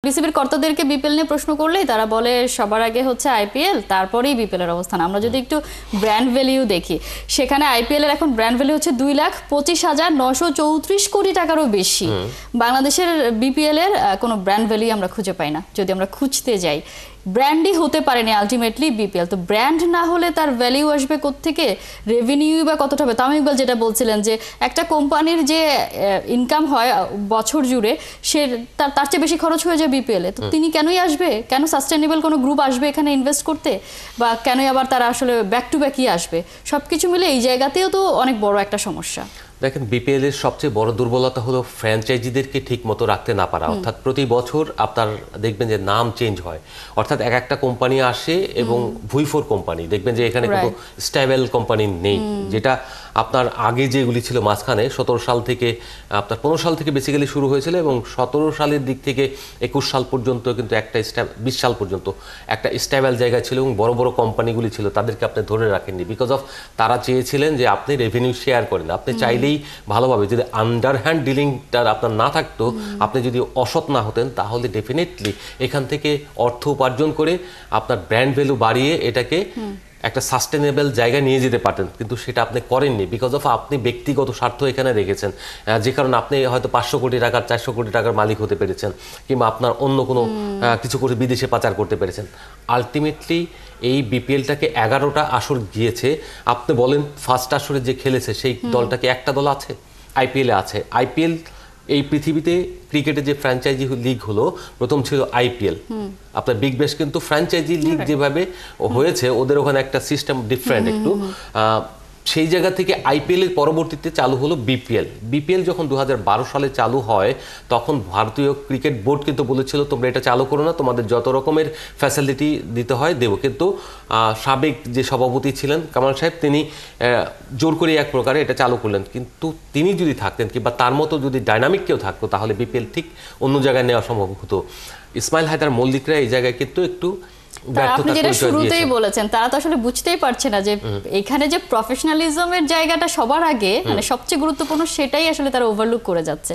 বিসিবির কর্তাদেরকে বিপিএল নিয়ে প্রশ্ন করলেই তারা বলে সবার আগে হচ্ছে আইপিএল, তারপরেই বিপিএল এর অবস্থান। আমরা যদি একটু ব্র্যান্ড ভ্যালিউ দেখি, সেখানে আইপিএল এর এখন ব্র্যান্ড ভ্যালিউ হচ্ছে 2,25,934 কোটি টাকারও বেশি। বাংলাদেশের বিপিএল এর কোনো ব্র্যান্ড ভ্যালিউ আমরা খুঁজে পাই না যদি আমরা খুঁজতে যাই। ব্র্যান্ডই হতে পারেনি আলটিমেটলি বিপিএল। তো ব্র্যান্ড না হলে তার ভ্যালিউ আসবে কোত্থেকে, রেভিনিউ বা কতটা হবে? তামিম ইকবাল যেটা বলছিলেন যে একটা কোম্পানির যে ইনকাম হয় বছর জুড়ে, সে তার চেয়ে বেশি খরচ হয়ে যায় বিপিএল এ। তো তিনি কেনই আসবে? কেন সাস্টেনেবল কোনো গ্রুপ আসবে এখানে ইনভেস্ট করতে? বা কেনই আবার তারা আসলে ব্যাক টু ব্যাকই আসবে? সবকিছু মিলে এই জায়গাতেও তো অনেক বড় একটা সমস্যা। দেখেন, বিপিএল এর সবচেয়ে বড় দুর্বলতা হলো ফ্র্যাঞ্চাইজিদেরকে ঠিক মতো রাখতে না পারা। অর্থাৎ প্রতি বছর আপনার দেখবেন যে নাম চেঞ্জ হয়, অর্থাৎ একটা কোম্পানি আসে এবং ভুইফোর কোম্পানি দেখবেন যে এখানে কোনো স্টেবল কোম্পানি নেই। যেটা আপনার আগে যেগুলি ছিল মাঝখানে 17 সাল থেকে আপনার 15 সাল থেকে বেসিক্যালি শুরু হয়েছিল এবং 17 সালের দিক থেকে 21 সাল পর্যন্ত কিন্তু 20 সাল পর্যন্ত একটা স্টেবল জায়গা ছিল এবং বড় বড় কোম্পানিগুলি ছিল, তাদেরকে আপনি ধরে রাখেননি বিকজ অফ তারা চেয়েছিলেন যে আপনি রেভিনিউ শেয়ার করেন। আপনি চাইলেই ভালোভাবে যদি আন্ডারহ্যান্ড ডিলিংটা আপনার না থাকতো, আপনি যদি অসৎ না হতেন, তাহলে ডেফিনেটলি এখান থেকে অর্থ উপার্জন করে আপনার ব্র্যান্ড ভ্যালু বাড়িয়ে এটাকে একটা সাস্টেনেবল জায়গায় নিয়ে যেতে পারতেন। কিন্তু সেটা আপনি করেননি বিকজ অফ আপনি ব্যক্তিগত স্বার্থ এখানে রেখেছেন, যে কারণে আপনি হয়তো 500 কোটি টাকার 400 কোটি টাকার মালিক হতে পেরেছেন, কিংবা আপনার অন্য কোনো কিছু করে বিদেশে পাচার করতে পেরেছেন। আলটিমেটলি এই বিপিএলটাকে 11টা আসর গিয়েছে। আপনি বলেন ফার্স্ট আসরে যে খেলেছে সেই দলটাকে একটা দল আছে আইপিএলে আছে। আইপিএল এই পৃথিবীতে ক্রিকেটের যে ফ্র্যাঞ্চাইজি লিগ হলো, প্রথম ছিল আইপিএল। আপনার বিগ ব্যাশ কিন্তু ফ্র্যাঞ্চাইজি লিগ যেভাবে হয়েছে, ওদের ওখানে একটা সিস্টেম ডিফারেন্ট একটু। সেই জায়গা থেকে আইপিএল এর পরবর্তীতে চালু হলো বিপিএল। বিপিএল যখন 2012 সালে চালু হয়, তখন ভারতীয় ক্রিকেট বোর্ড কিন্তু বলেছিল তোমরা এটা চালু করো না, তোমাদের যত রকমের ফ্যাসিলিটি দিতে হয় দেবো। কিন্তু সাবেক যে সভাপতি ছিলেন কামাল সাহেব, তিনি জোর করে এক প্রকারে এটা চালু করলেন। কিন্তু তিনি যদি থাকতেন কিংবা তার মতো যদি ডাইনামিক কেউ থাকতো, তাহলে বিপিএল ঠিক অন্য জায়গায় নেওয়া সম্ভব হতো। ইসমাইল হায়দার মল্লিকরা এই জায়গায় কিন্তু একটু আপনি যেটা শুরুতেই বলেছেন, তারা তো আসলে বুঝতেই পারছে না যে এখানে যে প্রফেশনালিজমের জায়গাটা সবার আগে, মানে সবচেয়ে গুরুত্বপূর্ণ, সেটাই আসলে তারা ওভারলুক করে যাচ্ছে।